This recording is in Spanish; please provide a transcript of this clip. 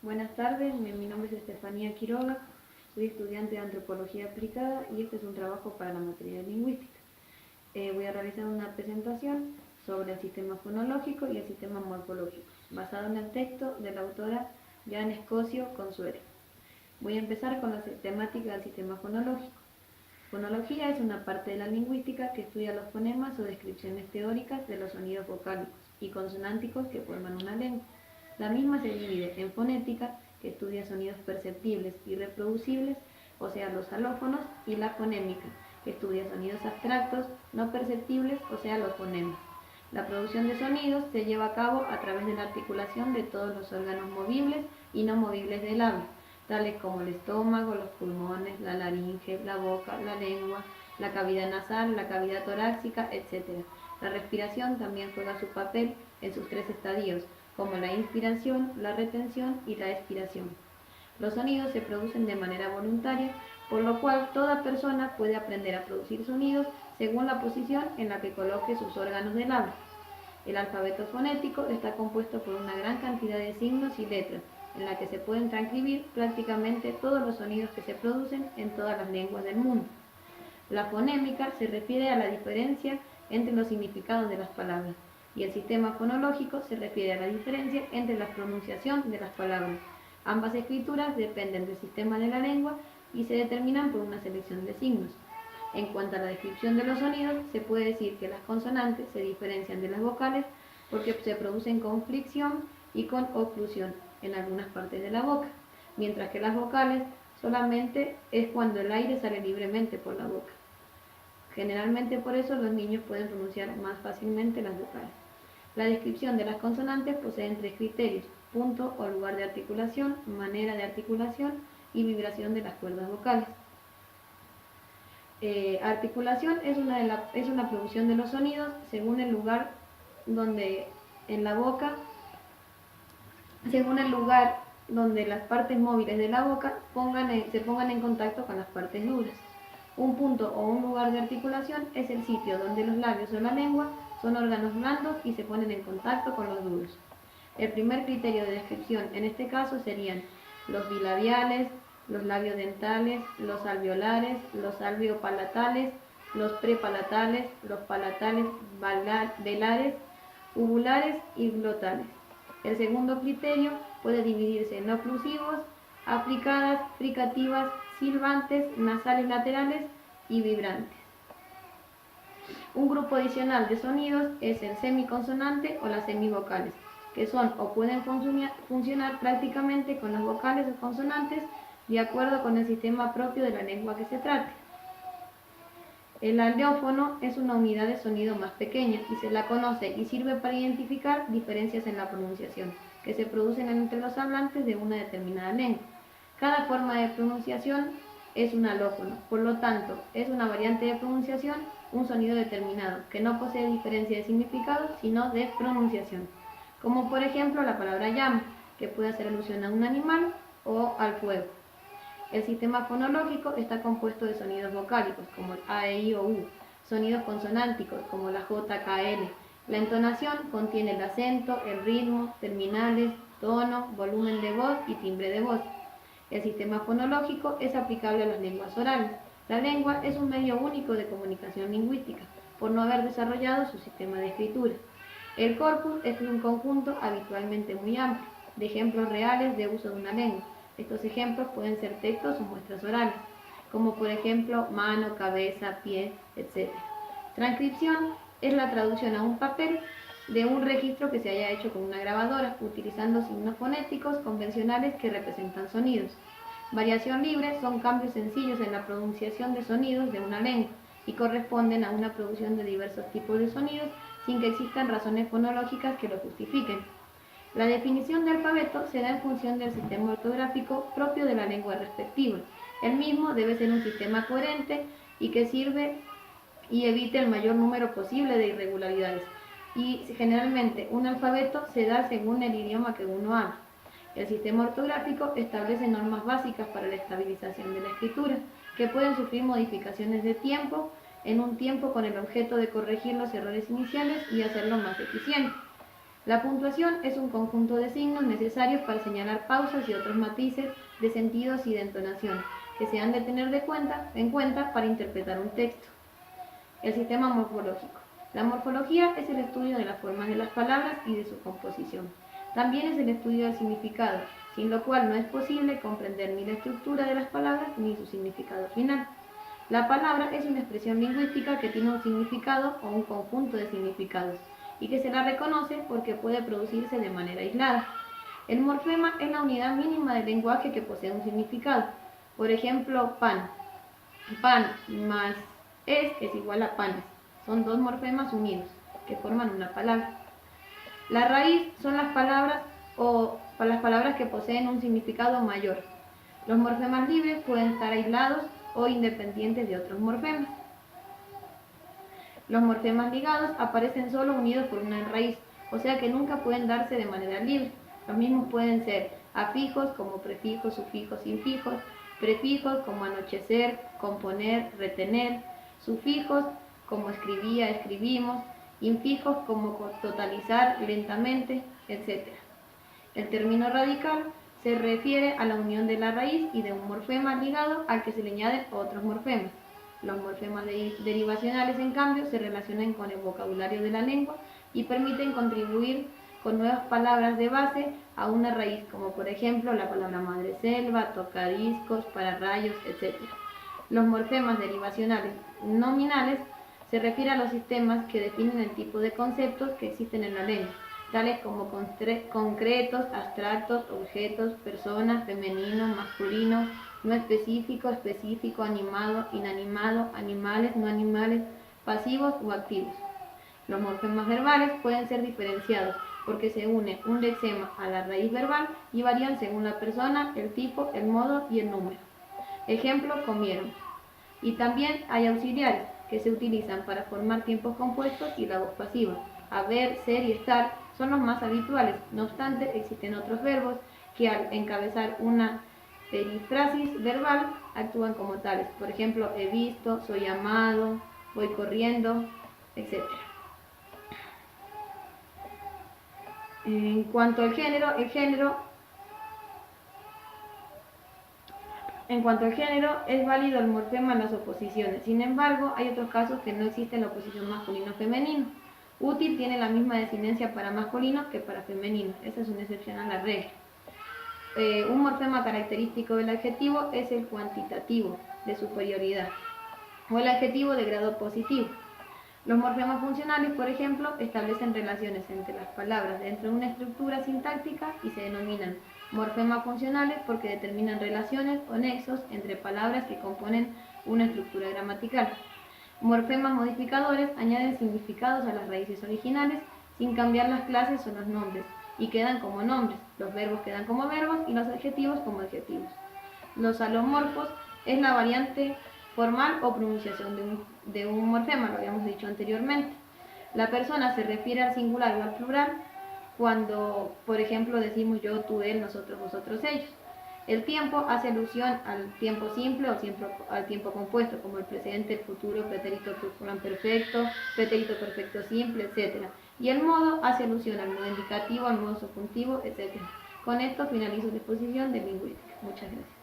Buenas tardes, mi nombre es Estefanía Quiroga, soy estudiante de Antropología Aplicada y este es un trabajo para la materia de Lingüística. Voy a realizar una presentación sobre el sistema fonológico y el sistema morfológico, basado en el texto de la autora Jan Escocio Consuelo. Voy a empezar con la temática del sistema fonológico. Fonología es una parte de la lingüística que estudia los fonemas o descripciones teóricas de los sonidos vocálicos y consonánticos que forman una lengua. La misma se divide en fonética, que estudia sonidos perceptibles y reproducibles, o sea, los alófonos, y la fonémica, que estudia sonidos abstractos, no perceptibles, o sea, los fonemas. La producción de sonidos se lleva a cabo a través de la articulación de todos los órganos movibles y no movibles del habla, tales como el estómago, los pulmones, la laringe, la boca, la lengua, la cavidad nasal, la cavidad torácica, etc. La respiración también juega su papel en sus tres estadios, como la inspiración, la retención y la expiración. Los sonidos se producen de manera voluntaria, por lo cual toda persona puede aprender a producir sonidos según la posición en la que coloque sus órganos del habla. El alfabeto fonético está compuesto por una gran cantidad de signos y letras, en la que se pueden transcribir prácticamente todos los sonidos que se producen en todas las lenguas del mundo. La fonémica se refiere a la diferencia entre los significados de las palabras, y el sistema fonológico se refiere a la diferencia entre la pronunciación de las palabras. Ambas escrituras dependen del sistema de la lengua y se determinan por una selección de signos. En cuanto a la descripción de los sonidos, se puede decir que las consonantes se diferencian de las vocales porque se producen con fricción y con oclusión en algunas partes de la boca, mientras que las vocales solamente es cuando el aire sale libremente por la boca. Generalmente por eso los niños pueden pronunciar más fácilmente las vocales. La descripción de las consonantes posee tres criterios: punto o lugar de articulación, manera de articulación y vibración de las cuerdas vocales. Articulación es una producción de los sonidos según el lugar donde en la boca, según el lugar donde las partes móviles de la boca se pongan en contacto con las partes duras. Un punto o un lugar de articulación es el sitio donde los labios o la lengua son órganos blandos y se ponen en contacto con los duros. El primer criterio de descripción en este caso serían los bilabiales, los labiodentales, los alveolares, los alveopalatales, los prepalatales, los palatales velares, uvulares y glotales. El segundo criterio puede dividirse en oclusivos, africadas, fricativas, silbantes, nasales laterales y vibrantes. Un grupo adicional de sonidos es el semiconsonante o las semivocales, que son o pueden funcionar prácticamente con las vocales o consonantes de acuerdo con el sistema propio de la lengua que se trate. El alveófono es una unidad de sonido más pequeña y se la conoce y sirve para identificar diferencias en la pronunciación que se producen entre los hablantes de una determinada lengua. Cada forma de pronunciación es un alófono, por lo tanto, es una variante de pronunciación, un sonido determinado, que no posee diferencia de significado, sino de pronunciación. Como por ejemplo la palabra llama, que puede hacer alusión a un animal o al fuego. El sistema fonológico está compuesto de sonidos vocálicos, como el A, E, I, O, U, sonidos consonánticos, como la J, K, L. La entonación contiene el acento, el ritmo, terminales, tono, volumen de voz y timbre de voz. El sistema fonológico es aplicable a las lenguas orales. La lengua es un medio único de comunicación lingüística, por no haber desarrollado su sistema de escritura. El corpus es un conjunto habitualmente muy amplio de ejemplos reales de uso de una lengua. Estos ejemplos pueden ser textos o muestras orales, como por ejemplo mano, cabeza, pie, etc. Transcripción es la traducción a un papel de un registro que se haya hecho con una grabadora, utilizando signos fonéticos convencionales que representan sonidos. Variación libre son cambios sencillos en la pronunciación de sonidos de una lengua y corresponden a una producción de diversos tipos de sonidos sin que existan razones fonológicas que lo justifiquen. La definición de alfabeto se da en función del sistema ortográfico propio de la lengua respectiva. El mismo debe ser un sistema coherente y que sirve y evite el mayor número posible de irregularidades. Y generalmente un alfabeto se da según el idioma que uno habla. El sistema ortográfico establece normas básicas para la estabilización de la escritura, que pueden sufrir modificaciones de tiempo en un tiempo con el objeto de corregir los errores iniciales y hacerlo más eficiente. La puntuación es un conjunto de signos necesarios para señalar pausas y otros matices de sentidos y de entonación que se han de tener en cuenta para interpretar un texto. El sistema morfológico. La morfología es el estudio de las formas de las palabras y de su composición. También es el estudio del significado, sin lo cual no es posible comprender ni la estructura de las palabras ni su significado final. La palabra es una expresión lingüística que tiene un significado o un conjunto de significados y que se la reconoce porque puede producirse de manera aislada. El morfema es la unidad mínima del lenguaje que posee un significado. Por ejemplo, pan. Pan más es igual a panes. Son dos morfemas unidos que forman una palabra. La raíz son las palabras que poseen un significado mayor. Los morfemas libres pueden estar aislados o independientes de otros morfemas. Los morfemas ligados aparecen solo unidos por una raíz, o sea que nunca pueden darse de manera libre. Los mismos pueden ser afijos como prefijos, sufijos, infijos, prefijos como anochecer, componer, retener, sufijos como escribía, escribimos, infijos como totalizar, lentamente, etc. El término radical se refiere a la unión de la raíz y de un morfema ligado al que se le añaden otros morfemas. Los morfemas derivacionales, en cambio, se relacionan con el vocabulario de la lengua y permiten contribuir con nuevas palabras de base a una raíz, como por ejemplo la palabra madreselva, tocadiscos, pararrayos, etc. Los morfemas derivacionales nominales se refieren a los sistemas que definen el tipo de conceptos que existen en la lengua, tales como concretos, abstractos, objetos, personas, femenino, masculino, no específico, específico, animado, inanimado, animales, no animales, pasivos o activos. Los morfemas verbales pueden ser diferenciados porque se une un lexema a la raíz verbal y varían según la persona, el tipo, el modo y el número. Ejemplo, comieron. Y también hay auxiliares que se utilizan para formar tiempos compuestos y la voz pasiva. Haber, ser y estar son los más habituales. No obstante, existen otros verbos que al encabezar una perífrasis verbal actúan como tales. Por ejemplo, he visto, soy amado, voy corriendo, etc. En cuanto al género es válido el morfema en las oposiciones. Sin embargo, hay otros casos que no existe la oposición masculino-femenino. Útil tiene la misma desinencia para masculino que para femenino. Esa es una excepción a la regla. Un morfema característico del adjetivo es el cuantitativo de superioridad o el adjetivo de grado positivo. Los morfemas funcionales, por ejemplo, establecen relaciones entre las palabras dentro de una estructura sintáctica y se denominan morfemas funcionales porque determinan relaciones o nexos entre palabras que componen una estructura gramatical. Morfemas modificadores añaden significados a las raíces originales sin cambiar las clases o los nombres y quedan como nombres, los verbos quedan como verbos y los adjetivos como adjetivos. Los alomorfos es la variante formal o pronunciación de un morfema, lo habíamos dicho anteriormente. La persona se refiere al singular o al plural cuando, por ejemplo, decimos yo, tú, él, nosotros, vosotros, ellos. El tiempo hace alusión al tiempo simple o al tiempo compuesto, como el presente, el futuro, pretérito perfecto, pretérito perfecto simple, etc. Y el modo hace alusión al modo indicativo, al modo subjuntivo, etc. Con esto finalizo la exposición de lingüística. Muchas gracias.